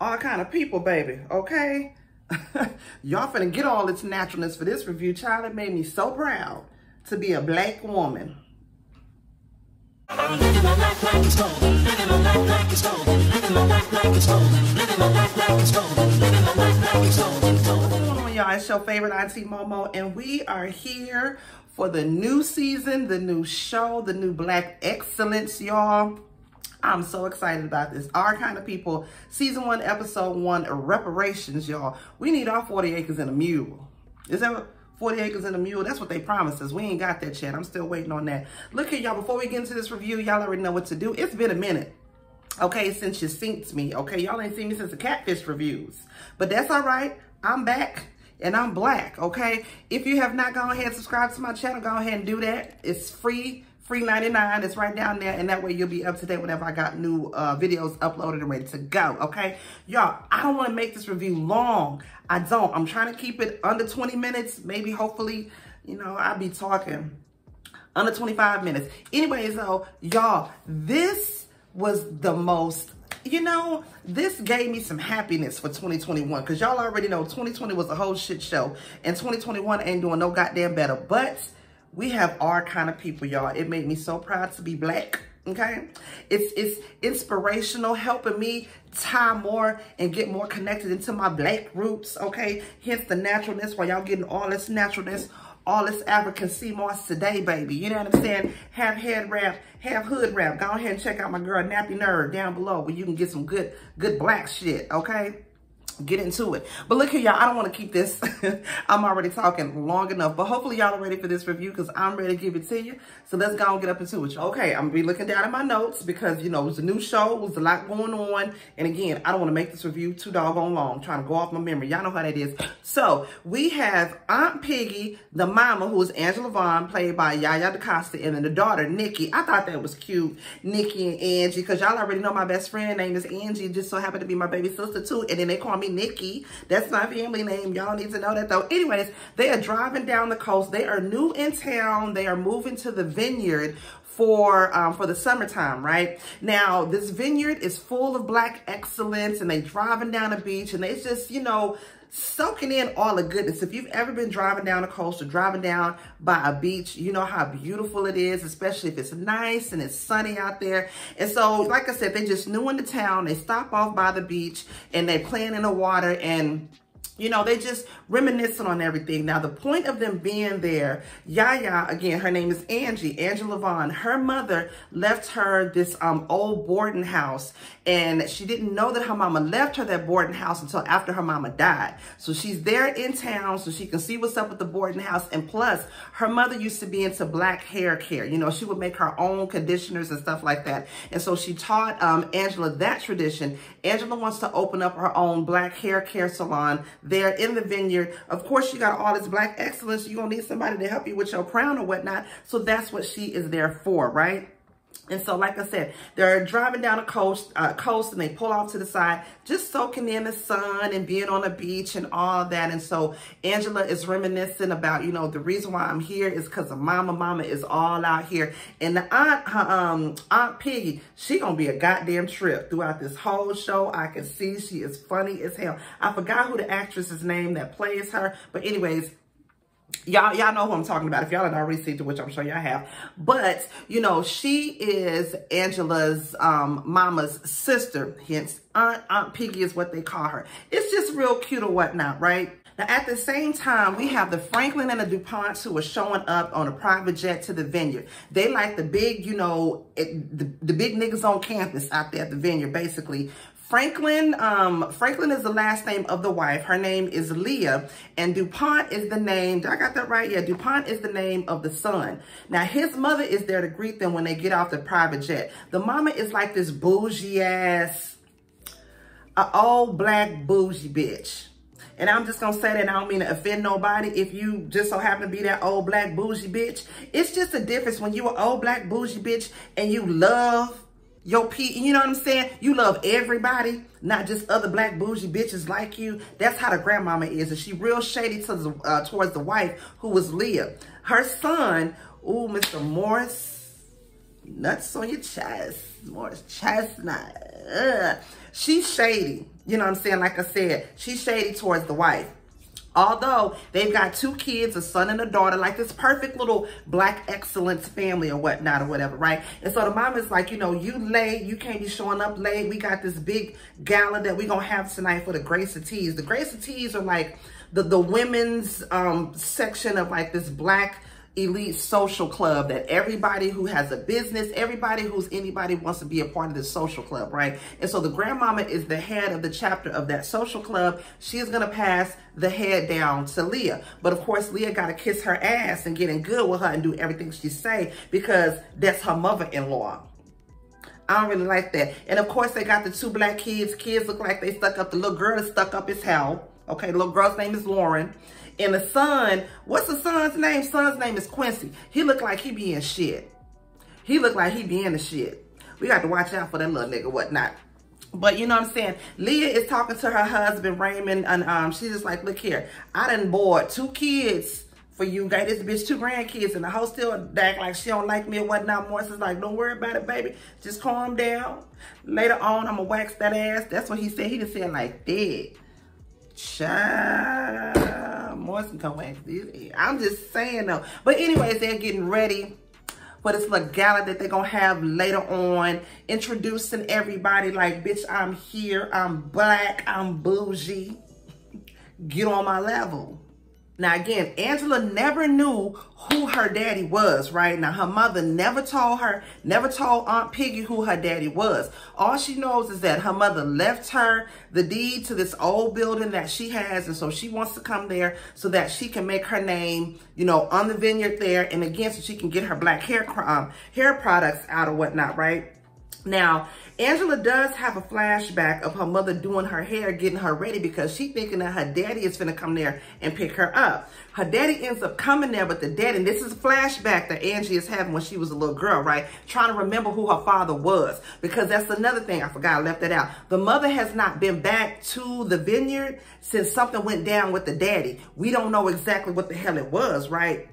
all kind of people, baby, okay? Y'all finna get all its naturalness for this review. Child, it made me so proud to be a black woman. Living my life like it's golden, living my life like it's golden, living my life like it's golden, living my life like it's golden, living my life like it's golden. What's going on, y'all? It's your favorite Auntie MoMo, and we are here for the new season, the new show, the new Black Excellence, y'all. I'm so excited about this. Our Kind of People, Season 1, Episode 1, Reparations, y'all. We need our 40 acres and a mule. Is that 40 acres and a mule? That's what they promised us. We ain't got that yet. I'm still waiting on that. Look here, y'all. Before we get into this review, y'all already know what to do. It's been a minute, okay, since you synced me, okay? Y'all ain't seen me since the catfish reviews. But that's all right. I'm back. And I'm black, okay? If you have not gone ahead and subscribed to my channel, go ahead and do that. It's free 99. It's right down there, and that way you'll be up to date whenever I got new videos uploaded and ready to go, okay? Y'all, I don't want to make this review long. I don't. I'm trying to keep it under 20 minutes. Maybe, hopefully, you know, I'll be talking under 25 minutes. Anyways, though, y'all, this was the most... You know, this gave me some happiness for 2021 because y'all already know 2020 was a whole shit show and 2021 ain't doing no goddamn better. But we have our kind of people, y'all. It made me so proud to be black, okay? It's inspirational, helping me tie more and get more connected into my black roots, okay? Hence the naturalness, while y'all getting all this naturalness, all this African sea moss today, baby. You know what I'm saying? Have head wrap, have hood wrap. Go ahead and check out my girl Nappy Nerd down below where you can get some good black shit, okay? Get into it. But look here, y'all, I don't want to keep this. I'm already talking long enough, but hopefully y'all are ready for this review because I'm ready to give it to you. So let's go and get up into it. Okay, I'm going to be looking down at my notes because, you know, it was a new show. It was a lot going on. And again, I don't want to make this review too doggone long. I'm trying to go off my memory. Y'all know how that is. So we have Aunt Piggy, the mama, who is Angela Vaughn, played by Yaya DaCosta, and then the daughter, Nikki. I thought that was cute, Nikki and Angie, because y'all already know my best friend name is Angie, just so happened to be my baby sister too. And then they call me Nikki. That's my family name. Y'all need to know that though. Anyways, they are driving down the coast. They are new in town. They are moving to the vineyard for the summertime, right? Now, this vineyard is full of black excellence, and they driving down the beach, and they just, you know, soaking in all the goodness. If you've ever been driving down the coast or driving down by a beach, you know how beautiful it is, especially if it's nice and it's sunny out there. And so, like I said, they just new in the town. They stop off by the beach and they playing in the water, and you know, they just reminiscing on everything. Now, the point of them being there, Yaya, again, her name is Angie, Angela Vaughn. Her mother left her this old boarding house, and she didn't know that her mama left her that boarding house until after her mama died. So she's there in town so she can see what's up with the boarding house. And plus, her mother used to be into black hair care. You know, she would make her own conditioners and stuff like that. And so she taught Angela that tradition. Angela wants to open up her own black hair care salon there in the vineyard. Of course, you got all this black excellence. You're going to need somebody to help you with your crown or whatnot. So that's what she is there for, right? And so, like I said, they're driving down the coast and they pull off to the side, just soaking in the sun and being on the beach and all that. And so Angela is reminiscing about, you know, the reason why I'm here is because of Mama. Mama is all out here. And the Aunt Piggy, she gonna be a goddamn trip throughout this whole show. I can see she is funny as hell. I forgot who the actress's name that plays her, but anyways, y'all know who I'm talking about. If y'all haven't already seen it, which I'm sure y'all have. But, you know, she is Angela's mama's sister. Hence, Aunt Piggy is what they call her. It's just real cute or whatnot, right? Now, at the same time, we have the Franklin and the DuPonts who are showing up on a private jet to the vineyard. They like the big, you know, the big niggas on campus out there at the vineyard, basically. Franklin is the last name of the wife. Her name is Leah, and DuPont is the name. Did I got that right? Yeah, DuPont is the name of the son. Now, his mother is there to greet them when they get off the private jet. The mama is like this bougie ass, old black bougie bitch. And I'm just going to say that, I don't mean to offend nobody. If you just so happen to be that old black bougie bitch, it's just a difference when you an old black bougie bitch and you love your you know what I'm saying? You love everybody, not just other black bougie bitches like you. That's how the grandmama is. And she real shady to towards the wife, who was Leah. Her son, ooh, Mr. Morris, nuts on your chest. Morris Chestnut. She's shady. You know what I'm saying? Like I said, she's shady towards the wife. Although they've got 2 kids, a son and a daughter, like this perfect little black excellence family or whatnot or whatever, right? And so the mom is like, you know, you late, you can't be showing up late. We got this big gala that we're going to have tonight for the Grace of Teas. The Grace of Teas are like the women's section of like this black elite social club that everybody who has a business, everybody who's anybody wants to be a part of this social club, right? And so the grandmama is the head of the chapter of that social club. She is going to pass the head down to Leah. But of course, Leah got to kiss her ass and get in good with her and do everything she say because that's her mother-in-law. I don't really like that. And of course, they got the 2 black kids. Kids look like they stuck up. The little girl is stuck up as hell. Okay, the little girl's name is Lauren. And the son, what's the son's name? Son's name is Quincy. He look like he be in shit. He look like he be in the shit. We got to watch out for that little nigga, whatnot. But you know what I'm saying? Leah is talking to her husband, Raymond, and she's just like, look here. I done bought 2 kids for you. Got this bitch 2 grandkids, and the hoe still act like she don't like me or whatnot. Morrison's like, don't worry about it, baby. Just calm down. Later on, I'm going to wax that ass. That's what he said. He just said like that. Child, Morrison come wax this. I'm just saying though. But anyways, they're getting ready for this little gala that they're gonna have later on, introducing everybody like, bitch, I'm here, I'm black, I'm bougie. Get on my level. Now again, Angela never knew who her daddy was, right? Now her mother never told her, never told Aunt Piggy who her daddy was. All she knows is that her mother left her the deed to this old building that she has, and so she wants to come there so that she can make her name, you know, on the vineyard there, and again, so she can get her black hair products out or whatnot, right? Now, Angela does have a flashback of her mother doing her hair, getting her ready, because she thinking that her daddy is finna come there and pick her up. Her daddy ends up coming there, but the daddy, and this is a flashback that Angie is having when she was a little girl, right? Trying to remember who her father was, because that's another thing. I forgot, I left that out. The mother has not been back to the vineyard since something went down with the daddy. We don't know exactly what the hell it was, right?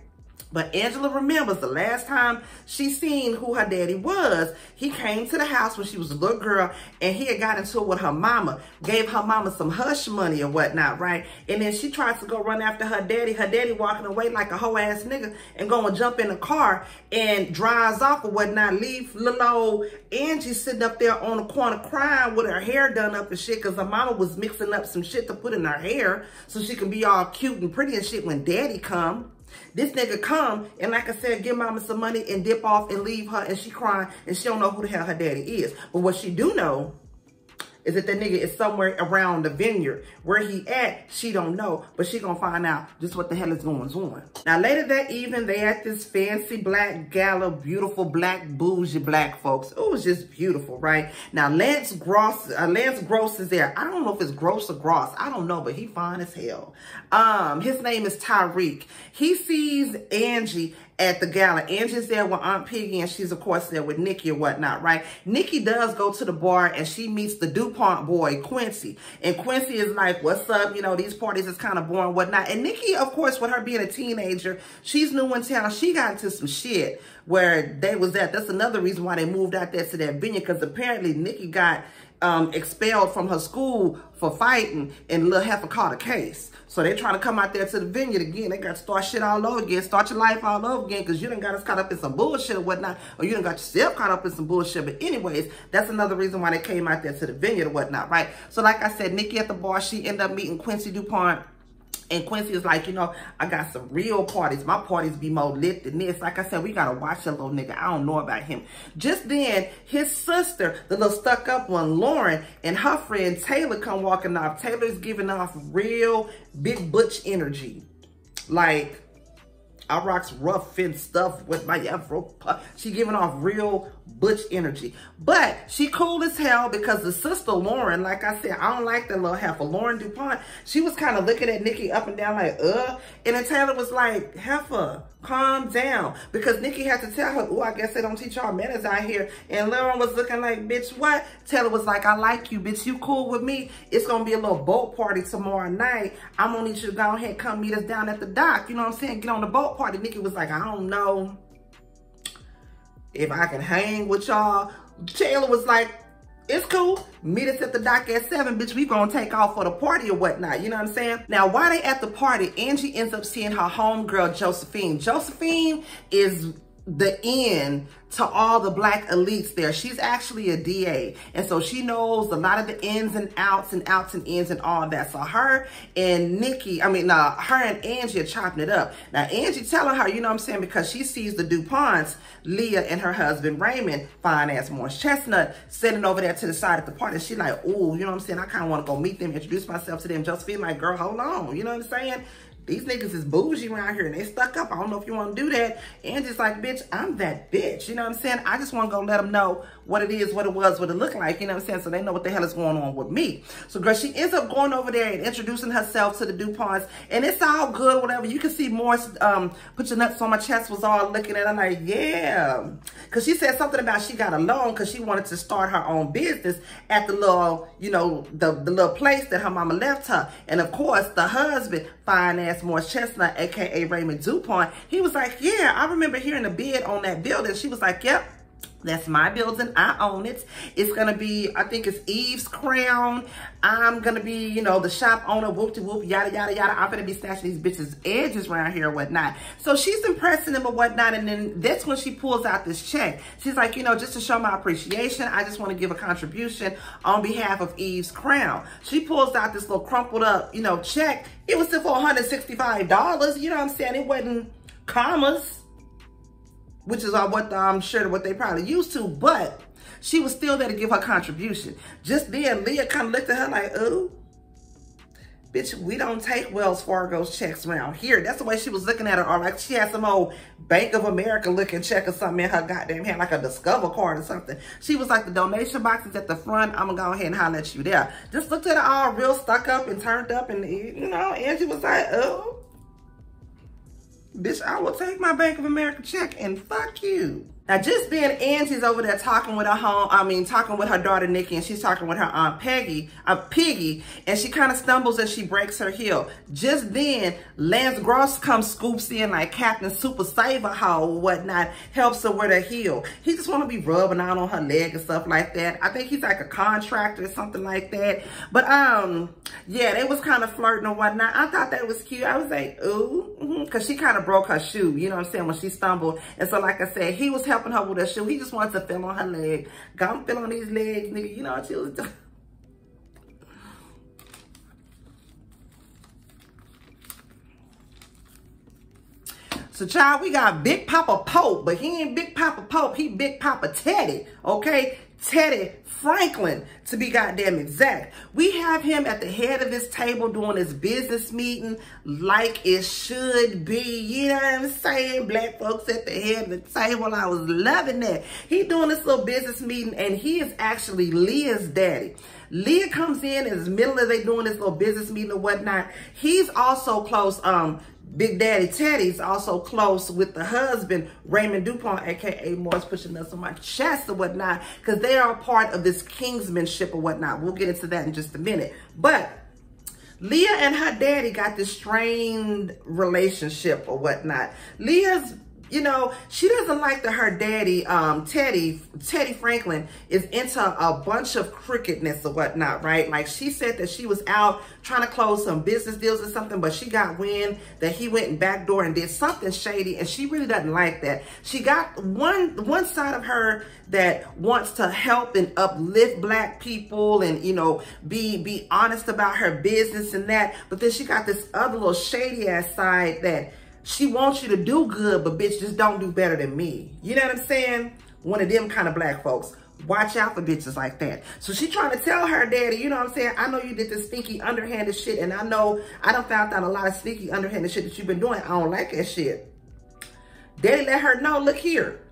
But Angela remembers the last time she seen who her daddy was. He came to the house when she was a little girl, and he had got into it with her mama, gave her mama some hush money or whatnot, right? And then she tries to go run after her daddy walking away like a hoe ass nigga, and go and jump in the car and drives off or whatnot, leave little old Angie sitting up there on the corner crying with her hair done up and shit, because her mama was mixing up some shit to put in her hair so she can be all cute and pretty and shit when daddy come. This nigga come and, like I said, give mama some money and dip off and leave her, and she crying and she don't know who the hell her daddy is. But what she do know is that the nigga is somewhere around the vineyard. Where he at, she don't know, but she gonna find out just what the hell is going on. Now later that evening, they at this fancy black gala, beautiful black bougie black folks. It was just beautiful, right? Now Lance Gross is there. I don't know if it's Gross or Gross. I don't know, but he fine as hell. His name is Tyreek. He sees Angie at the gala. Angie's there with Aunt Piggy, and she's of course there with Nikki or whatnot, right? Nikki does go to the bar, and she meets the DuPont boy, Quincy. And Quincy is like, what's up? You know, these parties is kind of boring, whatnot. And Nikki, of course, with her being a teenager, she's new in town. She got into some shit where they was at. That's another reason why they moved out there to that vineyard, because apparently Nikki got expelled from her school for fighting, and Lil Heifer caught a case. So they trying to come out there to the vineyard again. They got to start shit all over again, start your life all over again, because you done got us caught up in some bullshit or whatnot, or you done got yourself caught up in some bullshit. But anyways, that's another reason why they came out there to the vineyard or whatnot, right? So like I said, Nikki at the bar, she ended up meeting Quincy DuPont. And Quincy is like, you know, I got some real parties. My parties be more lit than this. Like I said, we got to watch that little nigga. I don't know about him. Just then, his sister, the little stuck up one, Lauren, and her friend Taylor come walking off. Taylor's giving off real big butch energy. Like, I rocks rough and stuff with my afro. She giving off real butch energy. But she cool as hell, because the sister Lauren, like I said, I don't like that little heifer. Lauren DuPont, she was kind of looking at Nikki up and down like, And then Taylor was like, heifer, calm down. Because Nikki had to tell her, oh, I guess they don't teach y'all manners out here. And Lauren was looking like, bitch, what? Taylor was like, I like you, bitch. You cool with me? It's going to be a little boat party tomorrow night. I'm going to need you to go ahead and come meet us down at the dock. You know what I'm saying? Get on the boat party. Nikki was like, I don't know if I can hang with y'all. Taylor was like, It's cool. Meet us at the dock at 7, bitch. We gonna take off for the party or whatnot. You know what I'm saying? Now, while they at the party, Angie ends up seeing her homegirl, Josephine. Josephine is the in to all the black elites there. She's actually a DA. And so she knows a lot of the ins and outs and ins and all that. So her and her and Angie are chopping it up. Now, Angie telling her, you know what I'm saying, because she sees the DuPonts, Leah and her husband, Raymond, fine ass Morris Chestnut, sitting over there to the side at the party. She like, ooh, you know what I'm saying? I kind of want to go meet them, introduce myself to them. Josephine like, girl, hold on. You know what I'm saying? These niggas is bougie around here and they stuck up. I don't know if you want to do that. And just like, bitch, I'm that bitch. You know what I'm saying? I just want to go let them know what it is, what it was, what it looked like. You know what I'm saying? So they know what the hell is going on with me. So girl, she ends up going over there and introducing herself to the DuPonts. And it's all good, whatever. You can see Morris, put your nuts on my chest, was all looking at her like, yeah. Because she said something about she got a loan because she wanted to start her own business at the little, you know, the little place that her mama left her. And of course, the husband, fine ass Morris Chestnut, aka Raymond DuPont, he was like, yeah, I remember hearing a bid on that building. She was like, yep, that's my building. I own it. It's going to be, I think it's Eve's Crown. I'm going to be, you know, the shop owner, whoop-de-whoop, yada, yada, yada. I'm going to be snatching these bitches' edges around here or whatnot. So she's impressing them or whatnot. And then that's when she pulls out this check. She's like, you know, just to show my appreciation, I just want to give a contribution on behalf of Eve's Crown. She pulls out this little crumpled up, you know, check. It was still for $165. You know what I'm saying? It wasn't commas, which is what I'm sure what they probably used to, but she was still there to give her contribution. Just then, Leah kind of looked at her like, oh, bitch, we don't take Wells Fargo's checks around here. That's the way she was looking at her, or like she had some old Bank of America looking check or something in her goddamn hand, like a Discover card or something. She was like, the donation box is at the front. I'm gonna go ahead and holler at you there. Just looked at her all real stuck up and turned up, and you know, Angie was like, oh, bitch, I will take my Bank of America check and fuck you. Now, just then, Angie's over there talking with her talking with her daughter, Nikki, and she's talking with her Aunt Piggy, and she kind of stumbles and she breaks her heel. Just then, Lance Gross comes, scoops in like Captain Super Saver Ho or whatnot, helps her with her heel. He just want to be rubbing out on her leg and stuff like that. I think he's like a contractor or something like that. But, yeah, they was kind of flirting or whatnot. I thought that was cute. I was like, ooh, because she kind of broke her shoe, you know what I'm saying, when she stumbled. And so, like I said, he was helping her with her shoe. He just wanted to feel on her leg. Go feel on these legs, nigga. You know what she was doing. So, child, we got Big Papa Pope, but he ain't Big Papa Pope. He Big Papa Teddy, okay? Teddy Franklin, to be goddamn exact. We have him at the head of this table doing his business meeting like it should be. You know what I'm saying? Black folks at the head of the table. I was loving that. He doing this little business meeting, and he is actually Leah's daddy. Leah comes in the middle of they doing this little business meeting or whatnot. He's also close, Big Daddy Teddy's also close with the husband, Raymond DuPont, aka Morris pushing us on my chest or whatnot, because they are a part of this kingsmanship or whatnot. We'll get into that in just a minute. But Leah and her daddy got this strained relationship or whatnot. Leah's, you know, she doesn't like that her daddy, Teddy Franklin, is into a bunch of crookedness or whatnot, right? Like, she said that she was out trying to close some business deals or something, but she got wind that he went in backdoor and did something shady, and she really doesn't like that. She got one side of her that wants to help and uplift black people and, you know, be honest about her business and that, but then she got this other little shady ass side that she wants you to do good, but bitch, just don't do better than me. You know what I'm saying? One of them kind of black folks. Watch out for bitches like that. So she trying to tell her daddy, you know what I'm saying? I know you did this sneaky, underhanded shit, and I know I done found out a lot of sneaky, underhanded shit that you've been doing. I don't like that shit. Daddy let her know, look here.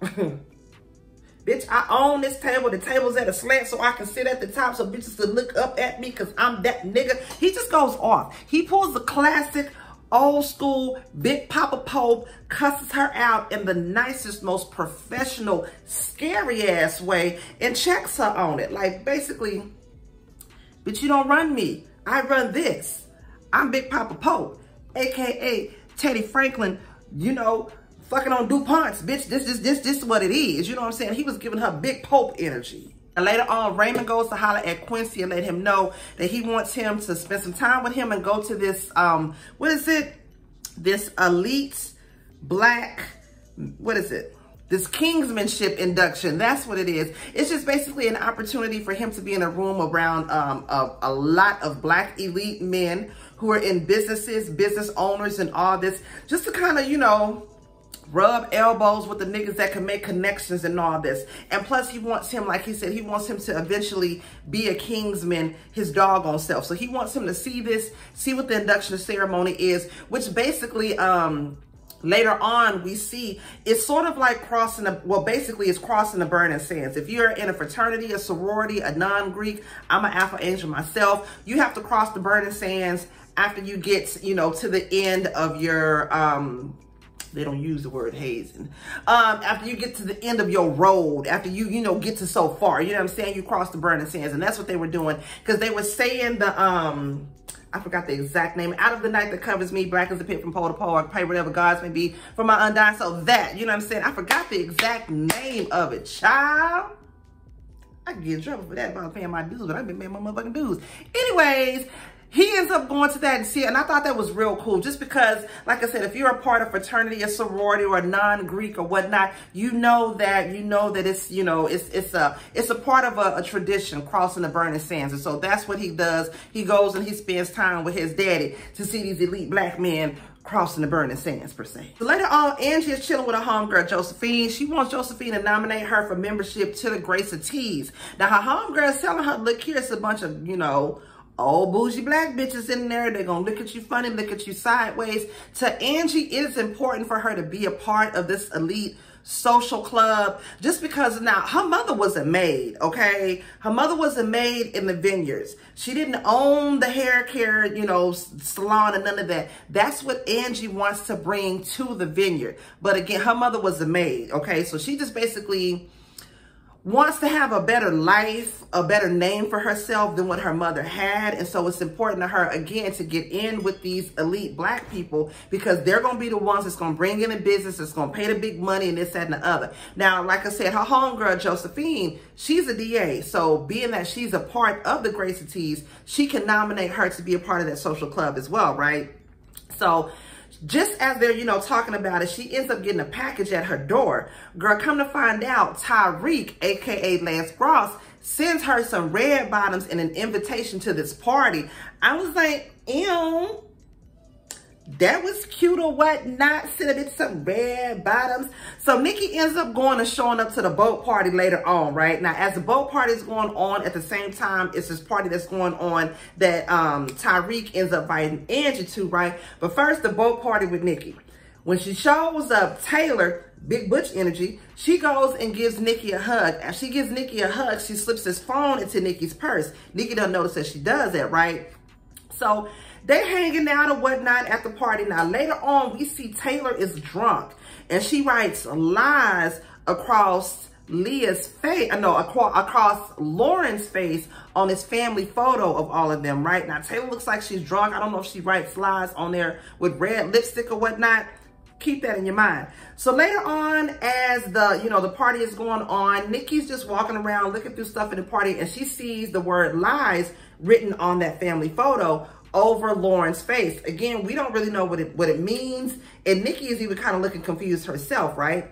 Bitch, I own this table. The table's at a slant so I can sit at the top so bitches can look up at me because I'm that nigga. He just goes off. He pulls the classic old school Big Papa Pope, cusses her out in the nicest, most professional, scary ass way, and checks her on it. Like, basically, bitch, you don't run me. I run this. I'm Big Papa Pope, aka Teddy Franklin, you know, fucking on DuPonts, bitch. This is what it is. You know what I'm saying? He was giving her big Pope energy. And later on, Raymond goes to holler at Quincy and let him know that he wants him to spend some time with him and go to this, what is it? This elite black, what is it? This Kingsmanship induction. That's what it is. It's just basically an opportunity for him to be in a room around a lot of black elite men who are in businesses, business owners and all this, just to kind of, you know, rub elbows with the niggas that can make connections and all this. And plus he wants him, like he said, he wants him to eventually be a Kingsman his doggone self. So he wants him to see this, see what the induction ceremony is, which basically, later on we see it's sort of like crossing the, well, basically it's crossing the burning sands. If you're in a fraternity, a sorority, a non-Greek, I'm an Alpha Angel myself, you have to cross the burning sands after you get, you know, to the end of your, they don't use the word hazing. After you get to the end of your road, after you, you know, get to so far, you know what I'm saying? You cross the burning sands. And that's what they were doing. Because they were saying the, I forgot the exact name. Out of the night that covers me, black as a pit from pole to pole, I pray whatever gods may be for my undying. So that, you know what I'm saying? I forgot the exact name of it, child. I can get in trouble for that about paying my dues, but I've been paying my motherfucking dues. Anyways, he ends up going to that and see it, and I thought that was real cool, just because, like I said, if you're a part of fraternity, a sorority, or a non-Greek or whatnot, you know that it's, you know, it's a part of a tradition, crossing the burning sands. And so that's what he does. He goes and he spends time with his daddy to see these elite black men crossing the burning sands, per se. So later on, Angie is chilling with her homegirl, Josephine. She wants Josephine to nominate her for membership to the Grace of Teas. Now, her homegirl is telling her, look here, it's a bunch of, you know, old bougie black bitches in there. They're gonna look at you funny, look at you sideways. To Angie, it is important for her to be a part of this elite social club, just because now her mother was a maid, okay? Her mother was a maid in the vineyards. She didn't own the hair care, you know, salon and none of that. That's what Angie wants to bring to the vineyard. But again, her mother was a maid, okay? So she just basically wants to have a better life, a better name for herself than what her mother had. And so it's important to her, again, to get in with these elite black people, because they're going to be the ones that's going to bring in the business, that's going to pay the big money and this, that, and the other. Now, like I said, her homegirl, Josephine, she's a DA. So being that she's a part of the Grace of Teas, she can nominate her to be a part of that social club as well, right? So just as they're, you know, talking about it, she ends up getting a package at her door. Girl, come to find out, Tyreek, aka Lance Gross, sends her some red bottoms and an invitation to this party. I was like, ew, that was cute or whatnot. Send it some red bottoms. So Nikki ends up going and showing up to the boat party later on, right? Now, as the boat party is going on, at the same time, it's this party that's going on that Tyreek ends up inviting Angie to, right? But first, the boat party with Nikki. When she shows up, Taylor, big butch energy, she goes and gives Nikki a hug. As she gives Nikki a hug, she slips his phone into Nikki's purse. Nikki doesn't notice that she does that, right? So they're hanging out or whatnot at the party. Now, later on, we see Taylor is drunk, and she writes lies across Leah's face, across Lauren's face on this family photo of all of them, right? Now, Taylor looks like she's drunk. I don't know if she writes lies on there with red lipstick or whatnot. Keep that in your mind. So later on, as the, you know, the party is going on, Nikki's just walking around looking through stuff in the party, and she sees the word lies written on that family photo over Lauren's face. Again, we don't really know what it means, and Nikki is even kind of looking confused herself, right?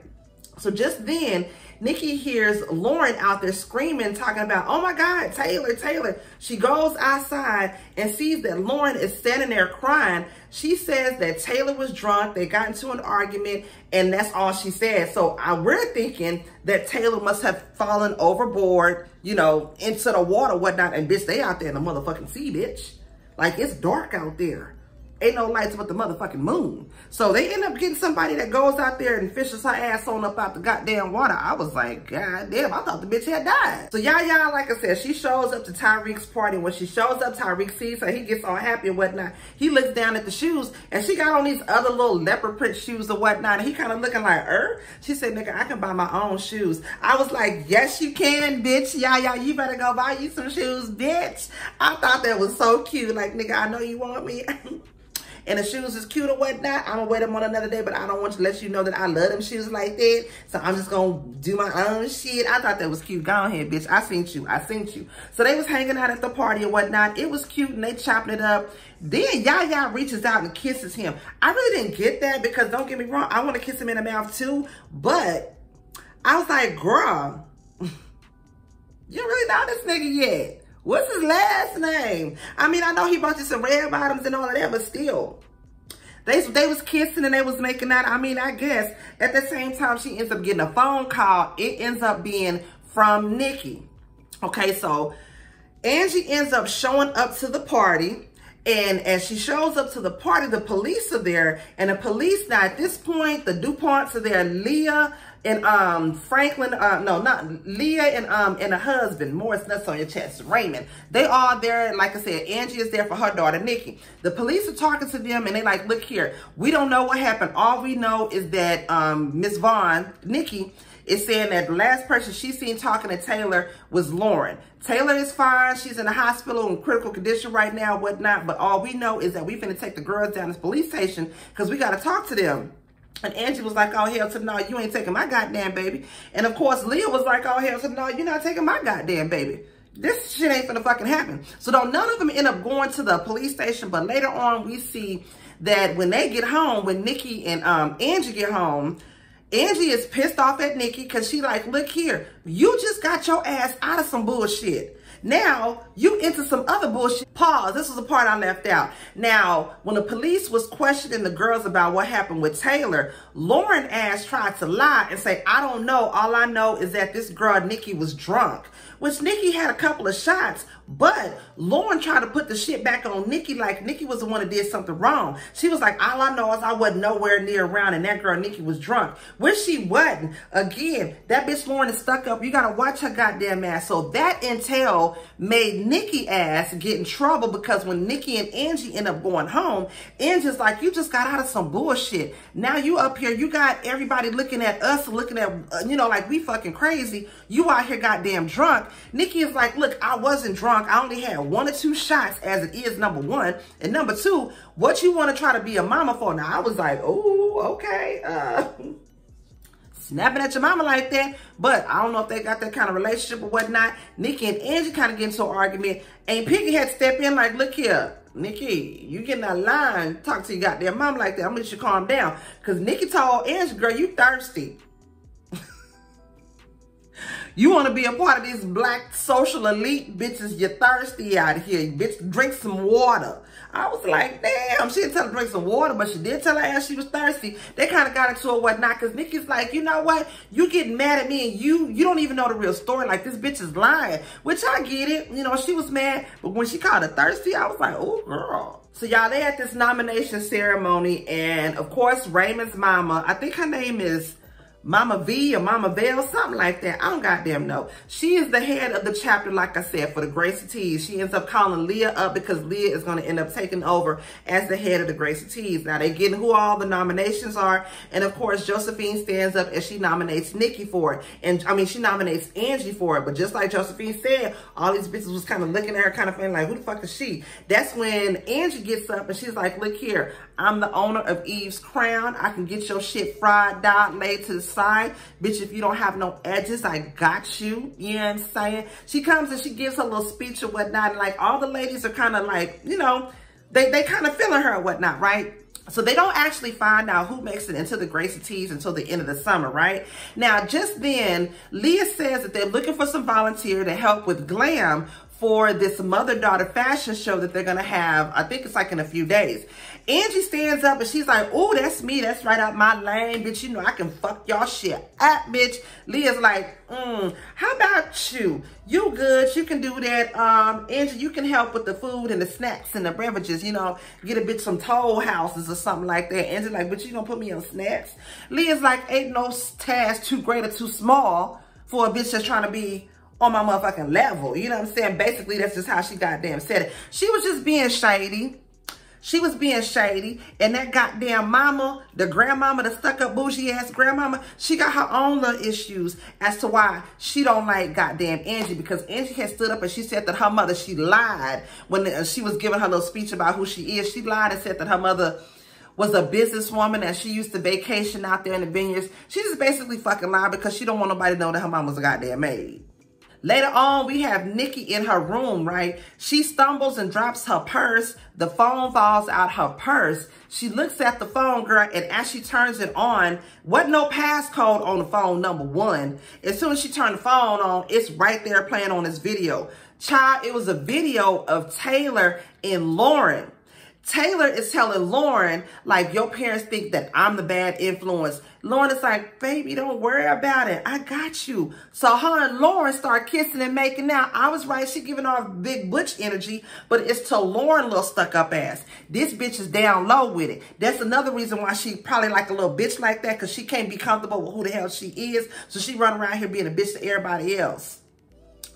So just then, Nikki hears Lauren out there screaming, talking about, oh my God, Taylor, Taylor. She goes outside and sees that Lauren is standing there crying. She says that Taylor was drunk, they got into an argument, and that's all she said. So we're thinking that Taylor must have fallen overboard, you know, into the water, whatnot, and bitch, they out there in the motherfucking sea, bitch. Like, it's dark out there. Ain't no lights but the motherfucking moon. So they end up getting somebody that goes out there and fishes her ass on up out the goddamn water. I was like, God damn, I thought the bitch had died. So Yaya, like I said, she shows up to Tyreek's party. When she shows up, Tyreek sees her. He gets all happy and whatnot. He looks down at the shoes, and she got on these other little leopard print shoes or whatnot. And he kind of looking like, She said, nigga, I can buy my own shoes. I was like, yes, you can, bitch. Yaya, you better go buy you some shoes, bitch. I thought that was so cute. Like, nigga, I know you want me. and the shoes is cute or whatnot, I'm gonna wear them on another day, but I don't want to let you know that I love them shoes like that. So I'm just gonna do my own shit. I thought that was cute. Go ahead, bitch. I seen you. I seen you. So they was hanging out at the party or whatnot. It was cute and they chopping it up. Then Yaya reaches out and kisses him. I really didn't get that because don't get me wrong, I want to kiss him in the mouth too, but I was like, girl, you really know this nigga yet? What's his last name? I mean, I know he bought you some red bottoms and all of that, but still. They was kissing and they was making out. I mean, I guess at the same time, she ends up getting a phone call. It ends up being from Nikki. Okay, so Angie ends up showing up to the party. And as she shows up to the party, the police are there. And the police, now at this point, the DuPonts are there. Leah and Franklin, no, not Leah and her husband, Morris Nuts on your chest, Raymond. They all there. Like I said, Angie is there for her daughter, Nikki. The police are talking to them and they like, look here, we don't know what happened. All we know is that Miss Vaughn, Nikki, is saying that the last person she seen talking to Taylor was Lauren. Taylor is fine. She's in the hospital in critical condition right now, whatnot. But all we know is that we finna take the girls down to the police station because we got to talk to them. And Angie was like, oh, hell to no, you ain't taking my goddamn baby. And of course, Leah was like, oh, hell to no, you're not taking my goddamn baby. This shit ain't finna fucking happen. So though none of them end up going to the police station, but later on we see that when they get home, when Nikki and Angie get home, Angie is pissed off at Nikki because she like, look here, you just got your ass out of some bullshit. Now, you into some other bullshit. Pause. This was the part I left out. Now, when the police was questioning the girls about what happened with Taylor, Lauren ass tried to lie and say, I don't know. All I know is that this girl, Nikki, was drunk. Which Nikki had a couple of shots, but Lauren tried to put the shit back on Nikki like Nikki was the one that did something wrong. She was like, all I know is I wasn't nowhere near around and that girl Nikki was drunk. Which she wasn't. Again, that bitch Lauren is stuck up. You gotta watch her goddamn ass. So that intel made Nikki ass get in trouble because when Nikki and Angie end up going home, Angie's like, you just got out of some bullshit. Now you up here, you got everybody looking at us, looking at, you know, like we fucking crazy. You out here goddamn drunk. Nikki is like, look, I wasn't drunk. I only had 1 or 2 shots as it is, number one. And number two, what you want to try to be a mama for? Now, I was like, oh, okay. Snapping at your mama like that. But I don't know if they got that kind of relationship or whatnot. Nikki and Angie kind of get into an argument. And Piggy had to step in like, look here, Nikki, you getting out of line. Talk to your goddamn mom like that. I'm going to let you calm down. Because Nikki told Angie, girl, you thirsty. You want to be a part of this black social elite, bitches, you're thirsty out here. Bitch, drink some water. I was like, damn, she didn't tell her to drink some water, but she did tell her ass she was thirsty. They kind of got into it, whatnot, because Nikki's like, you know what? You getting mad at me and you don't even know the real story. Like, this bitch is lying, which I get it. You know, she was mad, but when she called her thirsty, I was like, oh, girl. So, y'all, they at this nomination ceremony, and, of course, Raymond's mama, I think her name is Mama V or Mama Bell, something like that. I don't goddamn know. She is the head of the chapter, like I said, for the Gracie Tees. She ends up calling Leah up because Leah is going to end up taking over as the head of the Gracie Tees. Now, they getting who all the nominations are. And, of course, Josephine stands up and she nominates Nikki for it. And, I mean, she nominates Angie for it. But just like Josephine said, all these bitches was kind of looking at her kind of feeling like, who the fuck is she? That's when Angie gets up and she's like, look here. I'm the owner of Eve's Crown. I can get your shit fried, down, laid to the side. Bitch, if you don't have no edges, I got you. You know what I'm saying? She comes and she gives her little speech or whatnot. And like all the ladies are kind of like, you know, they kind of feeling her or whatnot, right? So they don't actually find out who makes it into the Gracie Tees until the end of the summer, right? Now, just then, Leah says that they're looking for some volunteer to help with glam for this mother-daughter fashion show that they're going to have, I think it's like in a few days. Angie stands up and she's like, oh, that's me. That's right out my lane, bitch. You know, I can fuck y'all shit up, bitch. Leah's like, how about you? You good. You can do that. Angie, you can help with the food and the snacks and the beverages. You know, get a bitch some Toll Houses or something like that. Angie's like, bitch, you gonna put me on snacks? Leah's like, ain't no task too great or too small for a bitch that's trying to be on my motherfucking level. You know what I'm saying? Basically, that's just how she goddamn said it. She was just being shady. She was being shady, and that goddamn mama, the grandmama, the stuck-up bougie-ass grandmama, she got her own little issues as to why she don't like goddamn Angie, because Angie had stood up and she said that her mother, she lied when she was giving her little speech about who she is. She lied and said that her mother was a businesswoman and she used to vacation out there in the vineyards. She just basically fucking lied because she don't want nobody to know that her mom was a goddamn maid. Later on, we have Nikki in her room, right? She stumbles and drops her purse. The phone falls out her purse. She looks at the phone, girl, and as she turns it on, wasn't no passcode on the phone, number one. As soon as she turned the phone on, it's right there playing on this video. Child, it was a video of Taylor and Lauren. Taylor is telling Lauren, like, your parents think that I'm the bad influence. Lauren is like, baby, don't worry about it. I got you. So her and Lauren start kissing and making out. I was right. She giving off big butch energy, but it's to Lauren little stuck up ass. This bitch is down low with it. That's another reason why she probably like a little bitch like that, because she can't be comfortable with who the hell she is. So she run around here being a bitch to everybody else.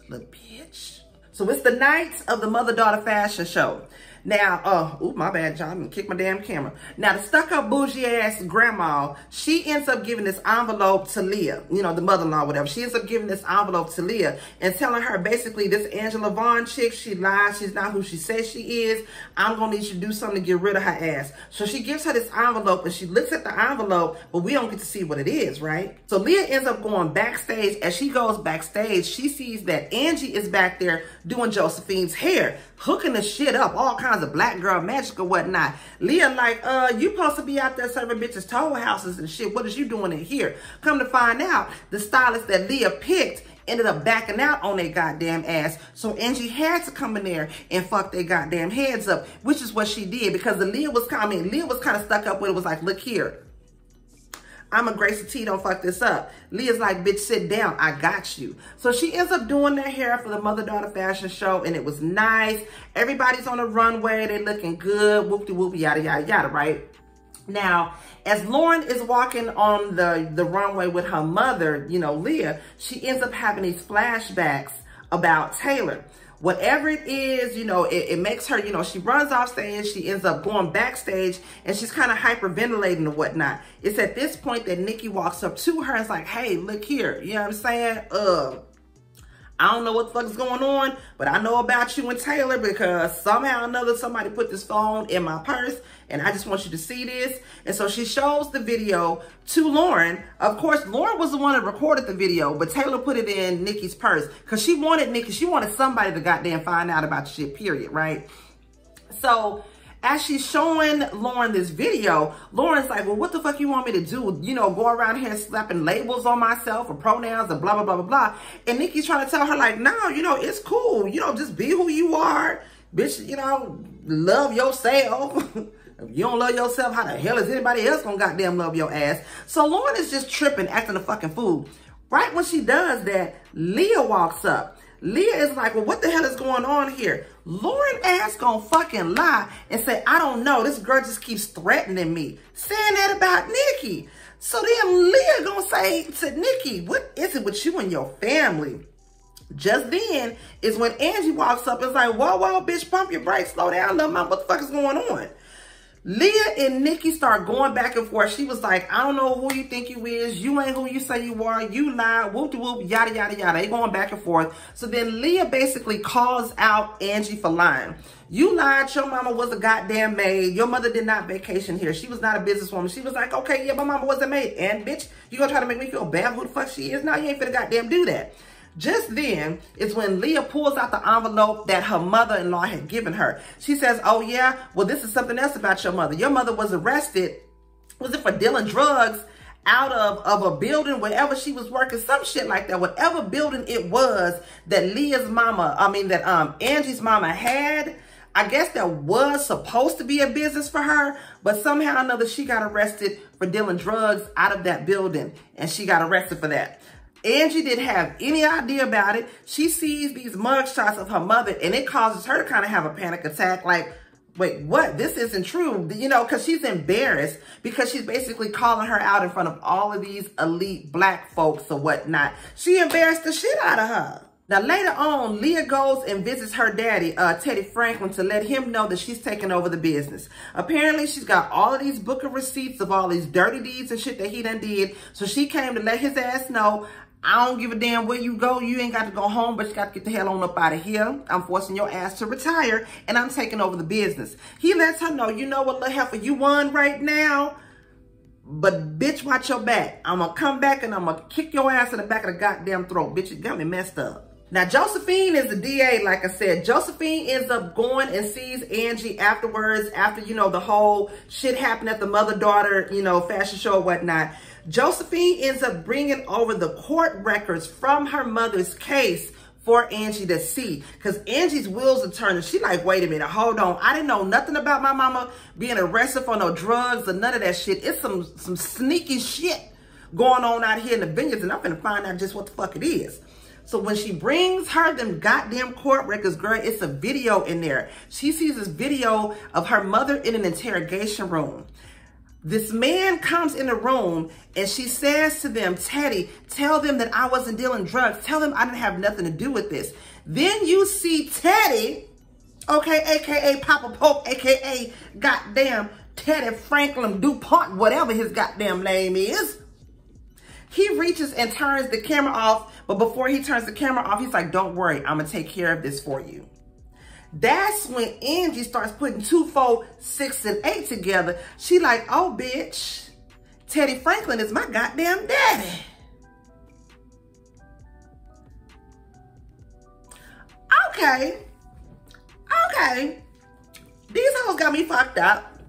Little bitch. So it's the night of the mother-daughter fashion show. Now, oh my bad, John. I'm gonna kick my damn camera. Now, the stuck-up bougie-ass grandma, she ends up giving this envelope to Leah, you know, the mother-in-law, whatever. She ends up giving this envelope to Leah and telling her, basically, this Angela Vaughn chick, she lied. She's not who she says she is. I'm gonna need you to do something to get rid of her ass. So she gives her this envelope, and she looks at the envelope, but we don't get to see what it is, right? So Leah ends up going backstage. As she goes backstage, she sees that Angie is back there doing Josephine's hair, hooking the shit up, all kinds of black girl magic or whatnot. Leah like, you supposed to be out there serving bitches toll houses and shit. What is you doing in here? Come to find out, the stylist that Leah picked ended up backing out on their goddamn ass. So Angie had to come in there and fuck their goddamn heads up, which is what she did, because Leah was kind of stuck up with it. Was like, look here, I'm a Gracie T, don't fuck this up. Leah's like, bitch, sit down. I got you. So she ends up doing their hair for the mother-daughter fashion show, and it was nice. Everybody's on the runway. They looking good. Whoop-de-whoop, yada, yada, yada, right? Now, as Lauren is walking on the runway with her mother, you know, Leah, she ends up having these flashbacks about Taylor. Whatever it is, you know, it makes her, you know, she runs off stage, she ends up going backstage, and she's kind of hyperventilating and whatnot. It's at this point that Nikki walks up to her and is like, hey, look here, you know what I'm saying? I don't know what the fuck is going on, but I know about you and Taylor because somehow or another somebody put this phone in my purse, and I just want you to see this. And so she shows the video to Lauren. Of course, Lauren was the one that recorded the video, but Taylor put it in Nikki's purse because she wanted Nikki, she wanted somebody to goddamn find out about the shit, period, right? So as she's showing Lauren this video, Lauren's like, well, what the fuck you want me to do? You know, go around here slapping labels on myself or pronouns and blah, blah, blah, blah, blah. And Nikki's trying to tell her, like, no, you know, it's cool. You know, just be who you are. Bitch, you know, love yourself. If you don't love yourself, how the hell is anybody else gonna goddamn love your ass? So Lauren is just tripping, acting a fucking fool. Right when she does that, Leah walks up. Leah is like, well, what the hell is going on here? Lauren ass gonna fucking lie and say, I don't know. This girl just keeps threatening me. Saying that about Nikki. So then Leah gonna say to Nikki, what is it with you and your family? Just then is when Angie walks up and is like, whoa, whoa, bitch, pump your brakes, slow down, little mom, what the fuck is going on? Leah and Nikki start going back and forth. She was like, I don't know who you think you is. You ain't who you say you are. You lied. Whoop-de-whoop, yada, yada, yada. They going back and forth. So then Leah basically calls out Angie for lying. You lied. Your mama was a goddamn maid. Your mother did not vacation here. She was not a businesswoman. She was like, okay, yeah, my mama was a maid. And bitch, you gonna try to make me feel bad who the fuck she is? No, you ain't finna goddamn do that. Just then is when Leah pulls out the envelope that her mother-in-law had given her. She says, oh yeah, well, this is something else about your mother. Your mother was arrested, was it for dealing drugs out of a building wherever she was working, some shit like that. Whatever building it was that Angie's mama had, I guess that was supposed to be a business for her, but somehow or another she got arrested for dealing drugs out of that building, and she got arrested for that. Angie didn't have any idea about it. She sees these mugshots of her mother, and it causes her to kind of have a panic attack. Like, wait, what? This isn't true. You know, because she's embarrassed because she's basically calling her out in front of all of these elite black folks or whatnot. She embarrassed the shit out of her. Now, later on, Leah goes and visits her daddy, Teddy Franklin, to let him know that she's taking over the business. Apparently, she's got all of these book of receipts of all these dirty deeds and shit that he done did. So she came to let his ass know, I don't give a damn where you go. You ain't got to go home, but you got to get the hell on up out of here. I'm forcing your ass to retire, and I'm taking over the business. He lets her know, you know what, little heifer, you won right now. But bitch, watch your back. I'm going to come back and I'm going to kick your ass in the back of the goddamn throat. Bitch, you got me messed up. Now, Josephine is the DA, like I said. Josephine ends up going and sees Angie afterwards, after, you know, the whole shit happened at the mother-daughter, you know, fashion show or whatnot. Josephine ends up bringing over the court records from her mother's case for Angie to see, because Angie's wheels are turning. She like, wait a minute, hold on. I didn't know nothing about my mama being arrested for no drugs or none of that shit. It's some sneaky shit going on out here in the vineyards, and I'm gonna find out just what the fuck it is. So when she brings her them goddamn court records, girl, it's a video in there. She sees this video of her mother in an interrogation room. This man comes in the room and she says to them, Teddy, tell them that I wasn't dealing drugs. Tell them I didn't have nothing to do with this. Then you see Teddy, okay, AKA Papa Pope, AKA goddamn Teddy Franklin DuPont, whatever his goddamn name is. He reaches and turns the camera off, but before he turns the camera off, he's like, don't worry, I'm gonna take care of this for you. That's when Angie starts putting 2, 4, 6, and 8 together. She like, oh, bitch, Teddy Franklin is my goddamn daddy. Okay. These hoes got me fucked up.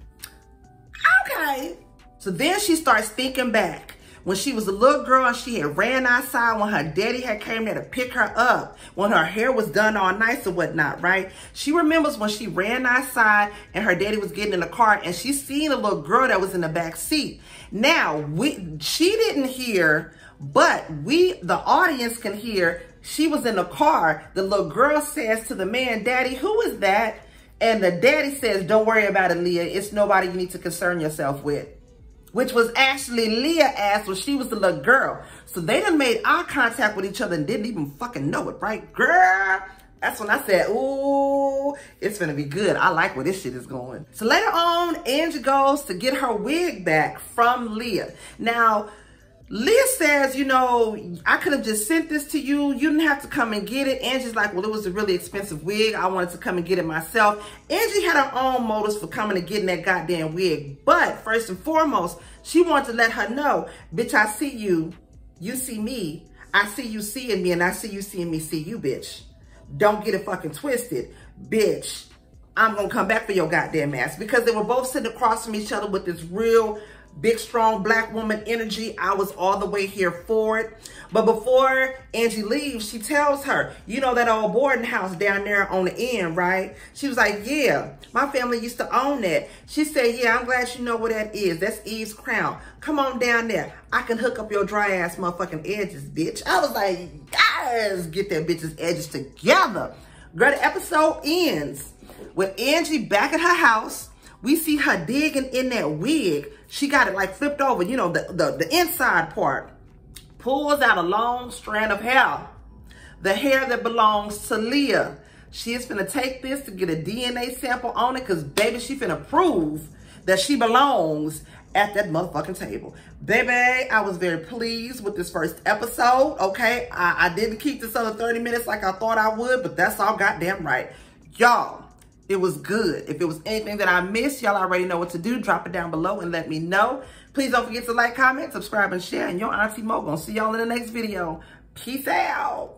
Okay. So then she starts thinking back. When she was a little girl and she had ran outside, when her daddy had came there to pick her up, when her hair was done all nice and whatnot, right? She remembers when she ran outside and her daddy was getting in the car and she seen a little girl that was in the back seat. Now, she didn't hear, but the audience can hear, she was in the car. The little girl says to the man, Daddy, who is that? And the daddy says, don't worry about it, Leah. It's nobody you need to concern yourself with. Which was actually Leah asked when she was the little girl. So they done made eye contact with each other and didn't even fucking know it, right? Girl, that's when I said, ooh, it's gonna be good. I like where this shit is going. So later on, Angie goes to get her wig back from Leah. Now, Leah says, you know, I could have just sent this to you. You didn't have to come and get it. Angie's like, well, it was a really expensive wig. I wanted to come and get it myself. Angie had her own motives for coming and getting that goddamn wig. But first and foremost, she wanted to let her know, bitch, I see you. You see me. I see you seeing me, and I see you seeing me see you, bitch. Don't get it fucking twisted, bitch. I'm going to come back for your goddamn ass. Because they were both sitting across from each other with this real big, strong black woman energy. I was all the way here for it. But before Angie leaves, she tells her, you know that old boarding house down there on the end, right? She was like, yeah, my family used to own that. She said, yeah, I'm glad you know where that is. That's Eve's Crown. Come on down there. I can hook up your dry ass motherfucking edges, bitch. I was like, guys, get that bitch's edges together. Girl, the episode ends with Angie back at her house. We see her digging in that wig. She got it like flipped over, you know, the inside part. Pulls out a long strand of hair. The hair that belongs to Leah. She is finna take this to get a DNA sample on it, because baby, she finna prove that she belongs at that motherfucking table. Baby, I was very pleased with this first episode, okay? I didn't keep this other 30 minutes like I thought I would, but that's all goddamn right. Y'all, it was good. If it was anything that I missed, y'all already know what to do. Drop it down below and let me know. Please don't forget to like, comment, subscribe, and share. And your Auntie Mo gonna see y'all in the next video. Peace out.